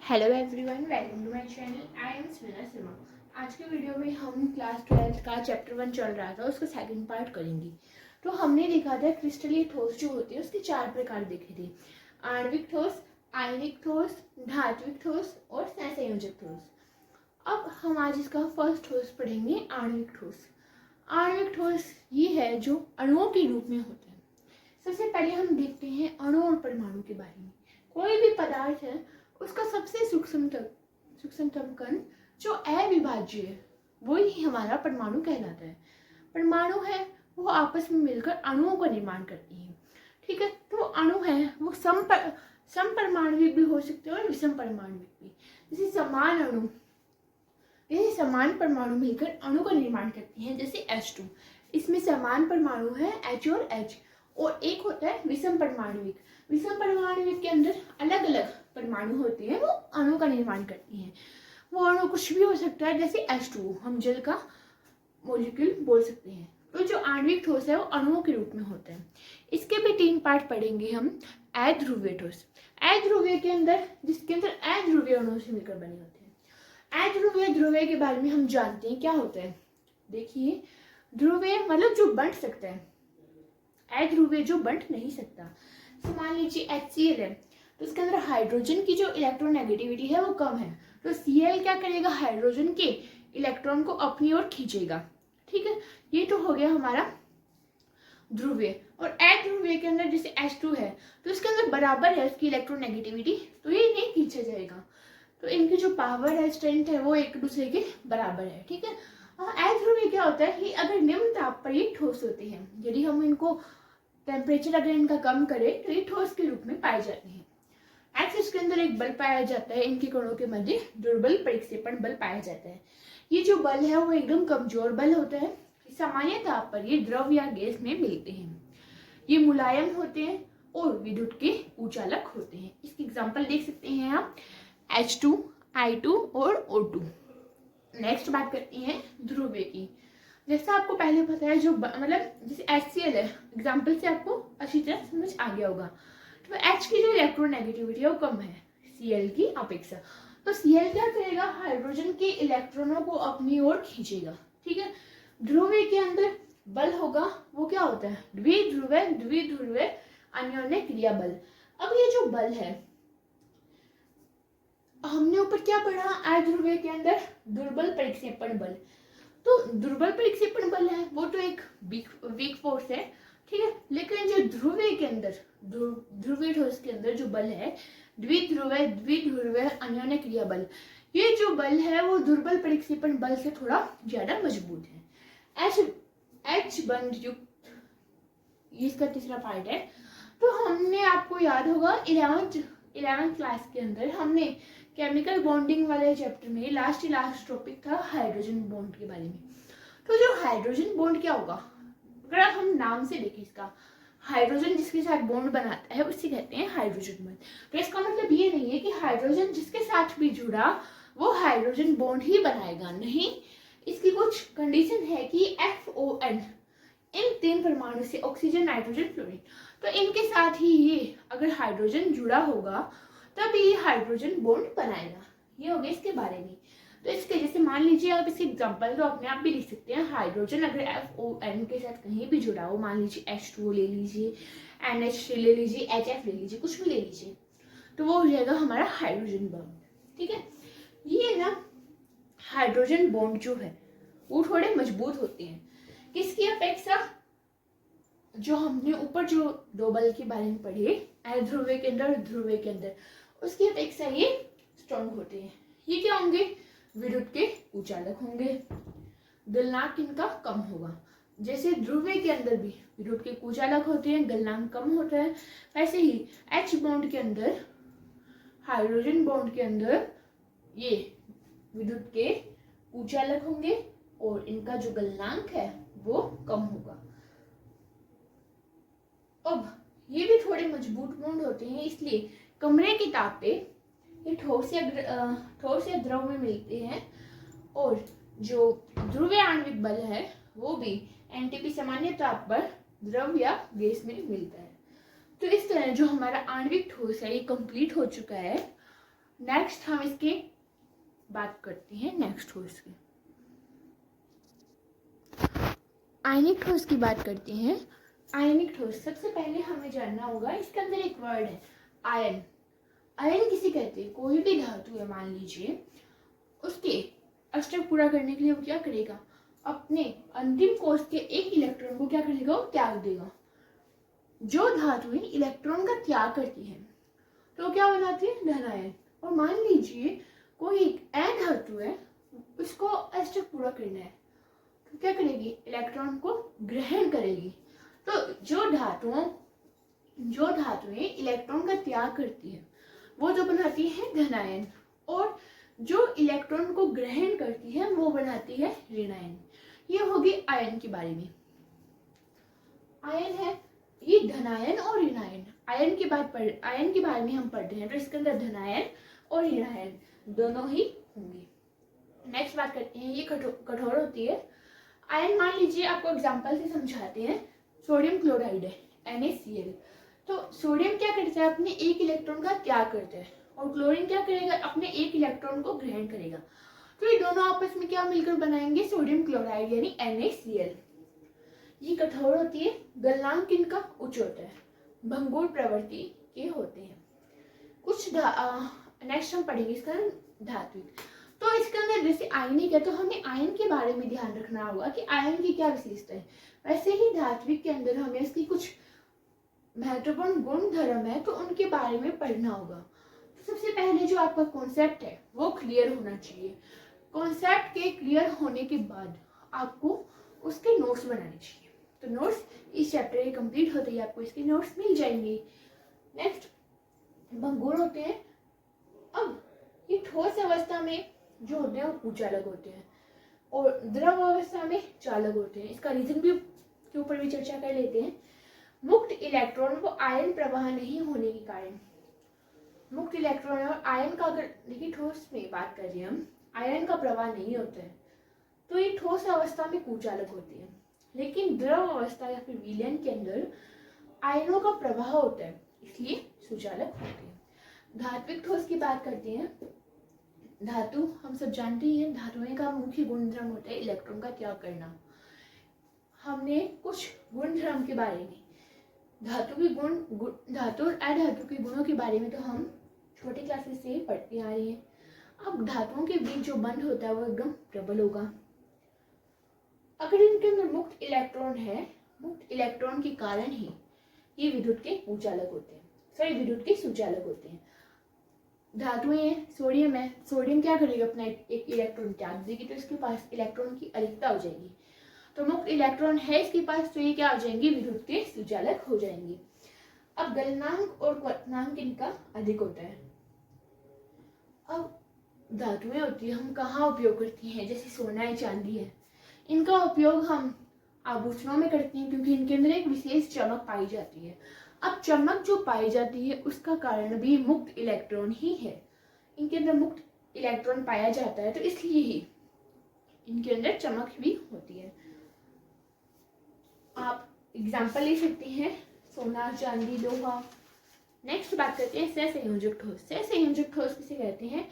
Hello everyone, welcome to my channel. I am Smita Sharma. आज के video में हम क्लास 12 का चैप्टर 1 चल रहा था, उसका सेकंड पार्ट करेंगे। तो हमने देखा था क्रिस्टलीय ठोस जो होते हैं उसके 4 प्रकार देखे थे। आणविक ठोस, आयनिक ठोस, धात्विक ठोस और सहसंयोजक ठोस। अब हम आज इसका फर्स्ट ठोस पढ़ेंगे, आणविक ठोस। आणविक ठोस ये है जो अणुओं के रूप में होता है। सबसे पहले हम देखते हैं अणु और परमाणु के बारे में। कोई भी पदार्थ है उसका सबसे सूक्ष्मतम कण जो अविभाज्य है वही हमारा परमाणु कहलाता है। परमाणु है वो आपस में मिलकर अणुओं का निर्माण करती है। ठीक है, तो अणु है वो समपरमाणविक भी हो सकते हैं और विषम परमाणविक भी। जैसे समान परमाणु मिलकर अणु का निर्माण करती हैं, जैसे H2। इसमें समान परमाणु है H और H, और एक होता है विषम परमाणविक। विषम परमाणविक के अंदर अलग अलग परमाणु होते हैं, वो अणु का निर्माण करती हैं। वो अणु कुछ भी हो सकता है, जैसे H2 हम जल का मॉलिक्यूल बोल सकते हैं। तो जो आणविक ठोस है वो अणुओं के रूप में होता है। इसके भी 3 पार्ट पढ़ेंगे हम। अध्रुवीय ठोस, अध्रुवीय के अंदर जिसके अंदर अध्रुवीय अणुओं से मिलकर बने होते हैं। अध्रुवीय ध्रुवीय के बारे में हम जानते हैं क्या होता है। देखिए, ध्रुवीय मतलब जो बंट सकता है, अध्रुवीय जो बंट नहीं सकता। तो मान लीजिए HCl है, तो इसके अंदर हाइड्रोजन की जो इलेक्ट्रोनेगेटिविटी है वो कम है, तो Cl क्या करेगा, हाइड्रोजन के इलेक्ट्रॉन को अपनी ओर खींचेगा। ठीक है, ये तो हो गया हमारा ध्रुवीय। और अध्रुवीय के अंदर जैसे H2 है, तो इसके अंदर बराबर है उसकी इलेक्ट्रोनेगेटिविटी, तो ये नहीं खींचा जाएगा। तो इनकी जो पावर है, स्ट्रेंथ है, वो एक दूसरे के बराबर है। ठीक है, अध्रुवीय क्या होता है कि अगर निम्न ताप पर ये ठोस होते हैं, यदि हम इनको टेम्परेचर अगर इनका कम करें तो ये ठोस के रूप में पाए जाते हैं। एक्सिस के अंदर एक बल पाया जाता है, इनके कणों के मध्य दुर्बल परिक्षेपण बल पाया जाता है। ये जो बल है वो एकदम कमजोर बल होता है। सामान्य ताप पर ये द्रव या गैस में मिलते हैं। ये मुलायम होते हैं और विद्युत के उचालक होते हैं। इसकी एग्जाम्पल देख सकते हैं आप, H2, I2 और O2। नेक्स्ट बात करते हैं ध्रुवीय की। जैसा आपको पहले पता है, जो मतलब जैसे HCl है, एग्जाम्पल से आपको अच्छी तरह समझ आ गया होगा। तो H की जो इलेक्ट्रोनेगेटिविटी है वो कम है Cl की अपेक्षा। तो Cl क्या करेगा, हाइड्रोजन के इलेक्ट्रॉनों को अपनी ओर खींचेगा। ठीक है, ध्रुवीय के अंदर बल होगा वो क्या होता है, द्विध्रुवीय अन्योन्य क्रिया बल। अब ये जो बल है, हमने ऊपर क्या पढ़ा, अध्रुवीय के अंदर दुर्बल परिक्षेपण बल। तो दुर्बल परिक्षेपण बल है वो तो एक वीक फोर्स है। ठीक है, लेकिन जो ध्रुवीय के अंदर, ध्रुवीय ठोस के अंदर जो बल है, द्विध्रुवीय अन्योन्य क्रिया बल, ये जो बल है वो दुर्बल परिक्षेपण बल से थोड़ा ज्यादा मजबूत है। H बंध युक्त, इसका तीसरा पार्ट है। तो हमने, आपको याद होगा 11th क्लास के अंदर हमने केमिकल बॉन्डिंग वाले चैप्टर में लास्ट टॉपिक था हाइड्रोजन बॉन्ड के बारे में। तो जो हाइड्रोजन बॉन्ड क्या होगा, अगर हम नाम से देखें इसका, हाइड्रोजन जिसके साथ बॉन्ड बनाता है उसे कहते हैं हाइड्रोजन बॉन्ड। तो इसका मतलब ये नहीं है कि हाइड्रोजन जिसके साथ भी जुड़ा वो हाइड्रोजन बॉन्ड ही बनाएगा, नहीं। इसकी कुछ कंडीशन है कि FON, इन 3 परमाणु से ऑक्सीजन, नाइट्रोजन, फ्लोरीन, तो इनके साथ ही ये अगर हाइड्रोजन जुड़ा होगा तब ये हाइड्रोजन बॉन्ड बनाएगा। ये हो गया इसके बारे में। तो इसके जैसे मान लीजिए आप इसके एग्जांपल तो अपने आप भी लिख सकते हैं। हाइड्रोजन अगर FON के साथ कहीं भी जुड़ा हो, मान लीजिए H2O ले लीजिए, NH ले लीजिए, HF ले लीजिए, कुछ भी ले लीजिए, तो वो हो जाएगा हमारा हाइड्रोजन बॉन्ड। ठीक है, ये ना हाइड्रोजन बॉन्ड जो है वो थोड़े मजबूत होते हैं किसकी अपेक्षा, जो हमने ऊपर जो 2 बल के बारे में पढ़े, अध्रुवीय के अंदर, ध्रुवीय के अंदर, उसकी अपेक्षा ये स्ट्रॉन्ग होते हैं। ये क्या होंगे, विद्युत के उचालक होंगे, गलनांक इनका कम होगा। जैसे ध्रुवीय के अंदर भी विद्युत के उचालक होते हैं, गलनांक कम होता है, वैसे ही H बॉन्ड के अंदर, हाइड्रोजन बॉन्ड के अंदर ये विद्युत के उचालक होंगे और इनका जो गलनांक है वो कम होगा। अब ये भी थोड़े मजबूत बॉन्ड होते हैं, इसलिए कमरे के ताप पे ये ठोस या द्रव में मिलते हैं, और जो ध्रुवीय आणविक बल है वो भी NTP सामान्य ताप पर द्रव या गैस में मिलता है। तो इस तरह जो हमारा आणविक ठोस है ये कंप्लीट हो चुका है। नेक्स्ट हम इसके बात करते हैं नेक्स्ट ठोस की। आयनिक ठोस की बात करते हैं। आयनिक ठोस, सबसे पहले हमें जानना होगा इसके अंदर एक वर्ड है आयन। आयन किसे कहते हैं? कोई भी धातु है मान लीजिए, उसके अष्टक पूरा करने के लिए वो क्या करेगा? अपने अंतिम कोष के एक इलेक्ट्रॉन को क्या करेगा? वो त्याग देगा। जो धातुएं इलेक्ट्रॉन का त्याग करती है तो क्या बनाती है? धनायन। और मान लीजिए कोई एक धातु है, उसको अष्टक पूरा करना है तो क्या करेगी? इलेक्ट्रॉन को ग्रहण करेगी। तो जो धातुएं इलेक्ट्रॉन का त्याग करती है वो जो बनाती है धनायन, और जो इलेक्ट्रॉन को ग्रहण करती है वो बनाती है ऋणायन। ये होगी आयन के बारे में। आयन है ये धनायन और ऋणायन। आयन के बारे में हम पढ़ते हैं तो इसके अंदर धनायन और ऋणायन दोनों ही होंगे। नेक्स्ट बात करते हैं, ये कठोर होती है। आयन मान लीजिए, आपको एग्जांपल से समझाते हैं। सोडियम क्लोराइड है NaCl। तो सोडियम क्या करता है? अपने एक इलेक्ट्रॉन का त्याग करता है, और क्लोरीन क्या करेगा? अपने एक इलेक्ट्रॉन को ग्रहण करेगा। तो ये दोनों आपस में क्या मिलकर बनाएंगे? सोडियम क्लोराइड यानी NaCl। ये कठोर होती है। गलनांक इनका उच्च होता है, भंगुर प्रवृत्ति के होते हैं। कुछ नेक्स्ट हम पढ़ेंगे इसका धात्विक। तो इसके अंदर जैसे आयनिक है तो हमें आयन के बारे में ध्यान रखना होगा कि आयन की क्या विशेषता है। वैसे ही धात्विक के अंदर हमें इसकी कुछ महत्वपूर्ण गुण धर्म है तो उनके बारे में पढ़ना होगा। तो सबसे पहले जो आपका कॉन्सेप्ट है वो क्लियर होना चाहिए। कॉन्सेप्ट के क्लियर होने के बाद आपको उसके नोट्स बनाने चाहिए। तो नोट्स इस चैप्टर के कंप्लीट होते ही आपको इसके नोट्स मिल जाएंगे। नेक्स्ट भंगुर होते हैं। अब ये ठोस अवस्था में जो होते हैं वो कुचालक होते हैं, और द्रव अवस्था में चालक होते हैं। इसका रीजन भी के ऊपर भी चर्चा कर लेते हैं। मुक्त इलेक्ट्रॉन को आयन प्रवाह नहीं होने के कारण, मुक्त इलेक्ट्रॉन और आयन का, अगर देखिए ठोस में बात कर रहे हैं हम, आयन का प्रवाह नहीं होता है तो ये ठोस अवस्था में कुचालक होती है। लेकिन द्रव अवस्था या फिर विलयन के अंदर आयनों का प्रवाह होता है, इसलिए सुचालक होते हैं। धात्विक ठोस की बात करते हैं। धातु हम सब जानते ही हैं, धातुएं का मुख्य गुणधर्म होता है इलेक्ट्रॉन का त्याग करना। हमने कुछ गुणधर्म के बारे में, धातु और अधातु के गुणों के बारे में तो हम छोटे क्लासेस से पढ़ते आ रहे हैं। अब धातुओं के बीच जो बंध होता है वो एकदम प्रबल होगा। अगर इनके अंदर मुक्त इलेक्ट्रॉन है, मुक्त इलेक्ट्रॉन के कारण ही ये विद्युत के कुचालक होते हैं, विद्युत के सुचालक होते हैं। धातुएं हैं, सोडियम है, सोडियम क्या करेगा? अपना एक इलेक्ट्रॉन त्याग देगी तो इसके पास इलेक्ट्रॉन की अधिकता हो जाएगी। तो मुक्त इलेक्ट्रॉन है इसके पास तो ये क्या हो जाएंगे? विद्युत के सुचालक हो जाएंगे। अब गलनांक और क्वथनांक इनका अधिक होता है। अब धातुएं होती है, हम कहाँ उपयोग करती हैं? जैसे सोना है, चांदी है, इनका उपयोग हम आभूषणों में करते हैं क्योंकि इनके अंदर एक विशेष चमक पाई जाती है। अब चमक जो पाई जाती है उसका कारण भी मुक्त इलेक्ट्रॉन ही है। इनके अंदर मुक्त इलेक्ट्रॉन पाया जाता है तो इसलिए ही इनके अंदर चमक भी होती है। आप एग्जाम्पल ले सकते हैं, सोना, चांदी, लोहा। नेक्स्ट बात करते हैं सहसंयोजक ठोस। सहसंयोजक ठोस किसे कहते हैं?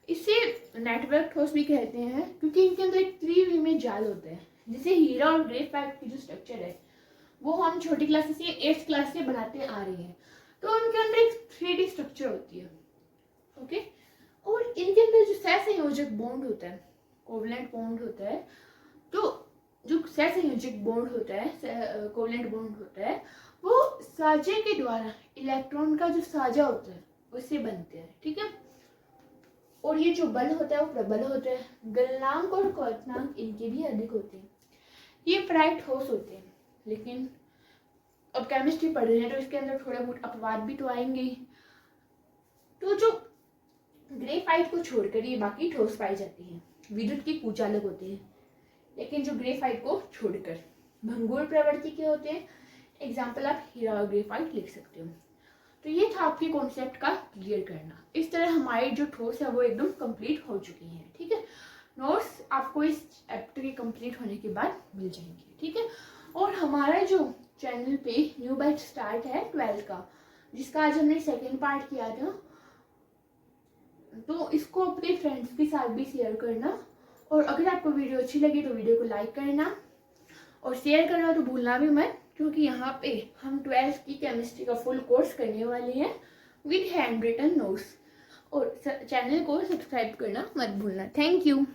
इसे नेटवर्क ठोस भी कहते हैं क्योंकि इनके अंदर एक त्रिविमीय जाल होता है। जैसे हीरा और ग्रेफाइट की जो स्ट्रक्चर है वो हम छोटी क्लासेस से 8th क्लास से बनाते आ रहे हैं, तो उनके अंदर एक 3D स्ट्रक्चर होती है। ओके, और इनके अंदर जो सहसंयोजक बॉन्ड होता है, कोवलेंट बॉन्ड होता है, तो जो सहसंयोजक बॉन्ड होता है, कोवलेंट बॉन्ड होता है, वो साझे के द्वारा इलेक्ट्रॉन का जो साझा होता है उससे बनते हैं। ठीक है, और ये जो बल होता है वो प्रबल होता है। गलनांक और क्वथनांक इनके भी अधिक होते हैं। ये प्राय ठोस होते हैं, लेकिन अब केमिस्ट्री पढ़ रहे हैं तो इसके अंदर थोड़े बहुत अपवाद भी तो आएंगे। तो जो ग्रेफाइट को छोड़कर ये बाकी ठोस पाई जाती हैं, विद्युत के कुचालक होते हैं, लेकिन जो ग्रेफाइट को छोड़कर भंगुर प्रवृत्ति के होते हैं। एग्जाम्पल आप हीरा और ग्रेफाइट लिख सकते हो। तो ये था आपके कॉन्सेप्ट का क्लियर करना। इस तरह हमारी जो ठोस है वो एकदम कंप्लीट हो चुकी है। ठीक है, नोट्स आपको इस चैप्टर के कंप्लीट होने के बाद मिल जाएंगे। ठीक है, और हमारा जो चैनल पे न्यू बैच स्टार्ट है 12th का, जिसका आज हमने सेकेंड पार्ट किया था, तो इसको अपने फ्रेंड्स के साथ भी शेयर करना। और अगर आपको वीडियो अच्छी लगी तो वीडियो को लाइक करना और शेयर करना तो भूलना भी मत, क्योंकि यहाँ पे हम 12th की केमिस्ट्री का फुल कोर्स करने वाले हैं विद हैंड रिटन नोट्स। और चैनल को सब्सक्राइब करना मत भूलना। Thank you.